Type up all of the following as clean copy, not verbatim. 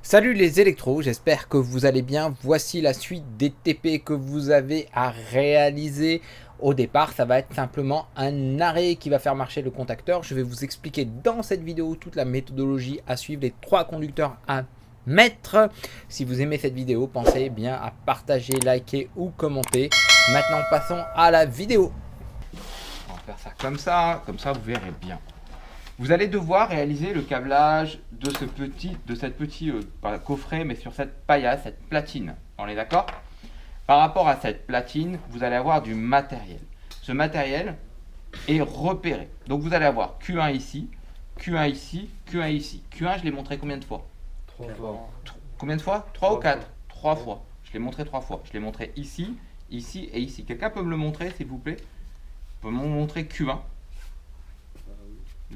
Salut les électros, j'espère que vous allez bien. Voici la suite des TP que vous avez à réaliser. Au départ, ça va être simplement un arrêt qui va faire marcher le contacteur. Je vais vous expliquer dans cette vidéo toute la méthodologie à suivre, les 3 conducteurs à mettre. Si vous aimez cette vidéo, pensez bien à partager, liker ou commenter. Maintenant, passons à la vidéo. On va faire ça comme ça vous verrez bien. Vous allez devoir réaliser le câblage de cette petit pas coffret, mais sur cette paillasse, cette platine. On est d'accord? Par rapport à cette platine, vous allez avoir du matériel. Ce matériel est repéré. Donc vous allez avoir Q1 ici, Q1 ici, Q1 ici. Q1, je l'ai montré combien de fois? 3 fois. Combien de fois? 3 ou 4? 3 fois. Je l'ai montré 3 fois. Je l'ai montré ici, ici et ici. Quelqu'un peut me le montrer, s'il vous plaît? Peut me montrer Q1?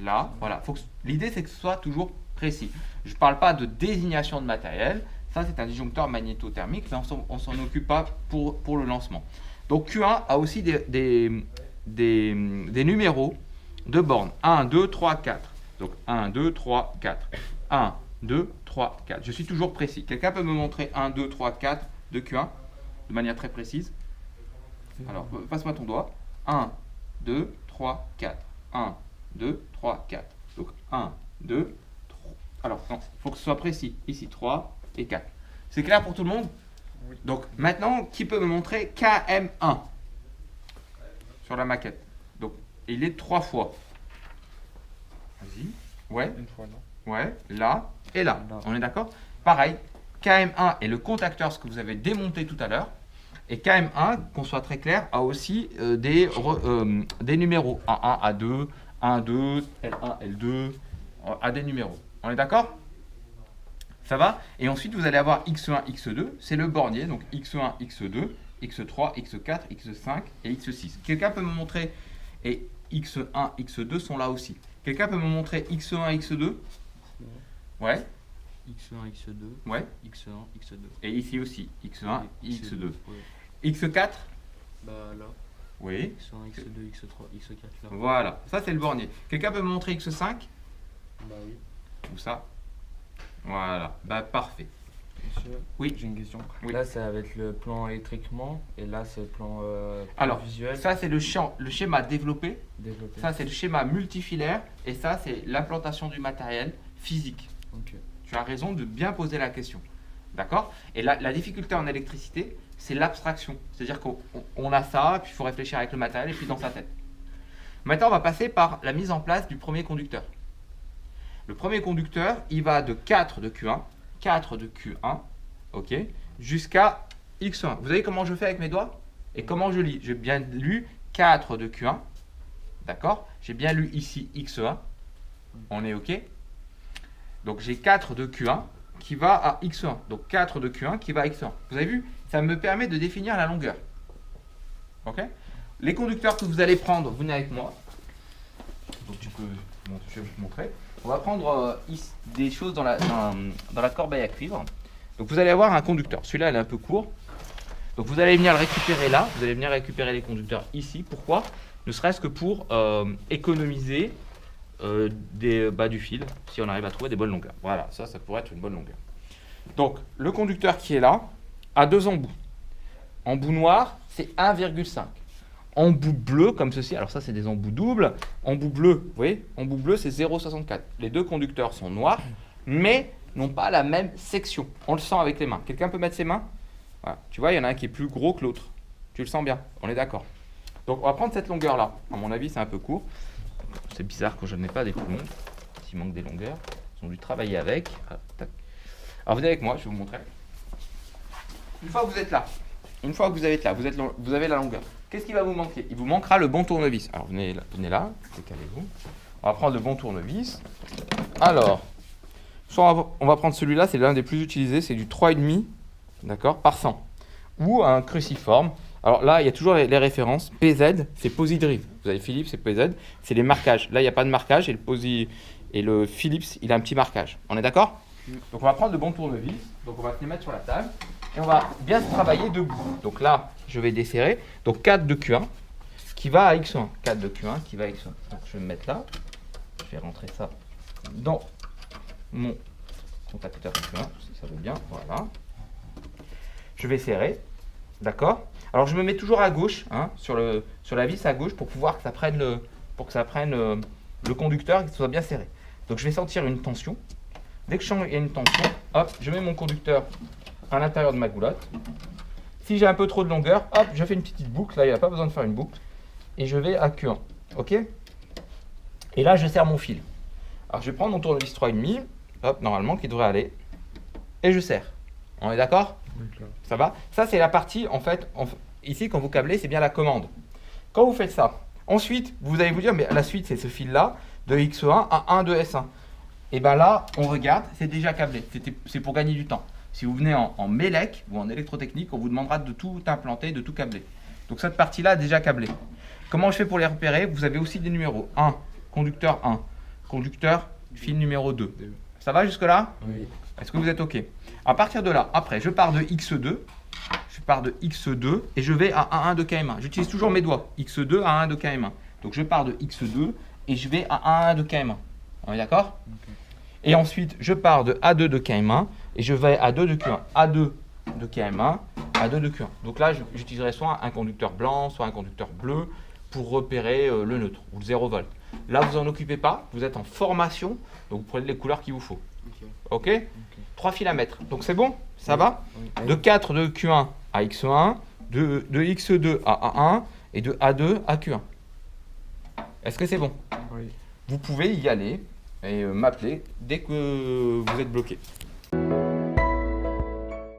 Là, voilà. L'idée, c'est que ce soit toujours précis. Je ne parle pas de désignation de matériel. Ça, c'est un disjoncteur magnétothermique, mais on ne s'en occupe pas pour le lancement. Donc, Q1 a aussi des numéros de bornes. 1, 2, 3, 4. Donc, 1, 2, 3, 4. 1, 2, 3, 4. Je suis toujours précis. Quelqu'un peut me montrer 1, 2, 3, 4 de Q1 de manière très précise? Alors, passe-moi ton doigt. 1, 2, 3, 4. 1, 2, 3, 4. Donc 1, 2, 3. Alors, non, il faut que ce soit précis. Ici, 3 et 4. C'est clair pour tout le monde? Oui. Donc maintenant, qui peut me montrer KM1 sur la maquette? Donc, il est 3 fois. Vas-y. Ouais. Une fois, non? Ouais. Là et là. Là. On est d'accord? Pareil. KM1 est le contacteur, ce que vous avez démonté tout à l'heure. Et KM1, qu'on soit très clair, a aussi des numéros. A1, A2, 1, 2, L1, L2, a des numéros. On est d'accord? Ça va? Et ensuite, vous allez avoir X1, X2, c'est le bornier, donc X1, X2, X3, X4, X5 et X6. Quelqu'un peut me montrer, et X1, X2 sont là aussi. Quelqu'un peut me montrer X1, X2? Ouais, X1, X2, ouais. X1, X2. Et ici aussi, X1, X2. Ouais. X4? Bah là, Oui. X1, X2, X3, X4 là. Voilà, ça c'est le bornier. Quelqu'un peut me montrer X5? Bah oui. Où ça? Voilà, bah parfait. Monsieur, Oui. j'ai une question. Oui. Là, c'est avec le plan électriquement et là, c'est le plan, Alors, visuel ça c'est le schéma développé, développé. ça c'est le schéma multifilaire et ça c'est l'implantation du matériel physique. Ok. Tu as raison de bien poser la question. D'accord? Et la difficulté en électricité, c'est l'abstraction. C'est-à-dire qu'on a ça, puis il faut réfléchir avec le matériel et puis dans sa tête. Maintenant, on va passer par la mise en place du premier conducteur. Le premier conducteur, il va de 4 de Q1, 4 de Q1, ok, jusqu'à X1. Vous voyez comment je fais avec mes doigts? Et comment je lis? J'ai bien lu 4 de Q1, d'accord? J'ai bien lu ici X1, on est ok? Donc j'ai 4 de Q1 qui va à X1, donc 4 de Q1 qui va à X1. Vous avez vu? Ça me permet de définir la longueur. Ok? Les conducteurs que vous allez prendre, venez avec moi. Donc je vais vous montrer. On va prendre des choses dans la corbeille à cuivre. Donc vous allez avoir un conducteur. Celui-là, il est un peu court. Donc vous allez venir le récupérer là. Vous allez venir récupérer les conducteurs ici. Pourquoi? Ne serait-ce que pour économiser du fil, si on arrive à trouver des bonnes longueurs. Voilà, ça pourrait être une bonne longueur. Donc le conducteur qui est là a 2 embouts. Embout noir, c'est 1,5. Embout bleu, comme ceci, alors ça c'est des embouts doubles. Embout bleu, vous voyez, embout bleu c'est 0,64. Les deux conducteurs sont noirs, mais n'ont pas la même section. On le sent avec les mains. Quelqu'un peut mettre ses mains? Voilà. Tu vois, il y en a un qui est plus gros que l'autre. Tu le sens bien, on est d'accord. Donc on va prendre cette longueur-là. À mon avis, c'est un peu court. C'est bizarre que je n'ai pas des plus longues. S'il manque des longueurs, ils ont dû travailler avec. Alors venez avec moi, je vais vous montrer. Une fois que vous êtes là, vous avez la longueur. Qu'est-ce qui va vous manquer? Il vous manquera le bon tournevis. Alors venez là, décalez-vous. On va prendre le bon tournevis. Alors, soit on va prendre celui-là, c'est l'un des plus utilisés, c'est du 3,5, d'accord, par 100. Ou un cruciforme. Alors là, il y a toujours les références. PZ, c'est Posidrive. Vous avez Philips, c'est PZ. C'est les marquages. Là, il n'y a pas de marquage et le Philips, il a un petit marquage. On est d'accord? Donc on va prendre le bon tournevis. Donc on va se les mettre sur la table. Et on va bien se travailler debout. Donc là, je vais desserrer. Donc 4 de Q1 qui va à X1. 4 de Q1 qui va à X1. Donc je vais me mettre là. Je vais rentrer ça dans mon contacteur X1, si ça veut bien, voilà. Je vais serrer, d'accord. Alors je me mets toujours à gauche, hein, sur la vis à gauche pour pouvoir que ça prenne le conducteur et que ce soit bien serré. Donc je vais sentir une tension. Dès que je sens qu'il y a une tension, hop, je mets mon conducteur à l'intérieur de ma goulotte. Si j'ai un peu trop de longueur, hop, je fais une petite boucle. Là, il n'y a pas besoin de faire une boucle. Et je vais à Q1. OK? Et là, je serre mon fil. Alors, je vais prendre mon tournevis 3,5. Hop, normalement, qui devrait aller. Et je serre. On est d'accord? Ça va? Ça, c'est la partie, en fait, ici, quand vous câblez, c'est bien la commande. Quand vous faites ça, ensuite, vous allez vous dire, mais la suite, c'est ce fil-là, de X1 à 1 de S1. Et bien là, on regarde, c'est déjà câblé. C'est pour gagner du temps. Si vous venez en Mélec ou en électrotechnique, on vous demandera de tout implanter, de tout câbler. Donc cette partie-là est déjà câblée. Comment je fais pour les repérer? Vous avez aussi des numéros. 1, conducteur 1, conducteur, fil numéro 2. Ça va jusque-là? Oui. Est-ce que vous êtes OK? À partir de là, après, je pars de X2. Je pars de X2 et je vais à 1 de KM1. J'utilise toujours mes doigts. X2 à 1 de KM1. Donc je pars de X2 et je vais à 1 de KM1. On est d'accord? Ok. Et ensuite, je pars de A2 de KM1 et je vais à 2 de Q1. A2 de KM1, A2 de Q1. Donc là, j'utiliserai soit un conducteur blanc, soit un conducteur bleu pour repérer le neutre ou le 0 volt. Là, vous n'en occupez pas. Vous êtes en formation. Donc, vous prenez les couleurs qu'il vous faut. OK? 3 fils à mettre. Donc, c'est bon? Ça va? Oui. De 4 de Q1 à X1, de X2 à A1 et de A2 à Q1. Est-ce que c'est bon? Oui. Vous pouvez y aller et m'appeler dès que vous êtes bloqué.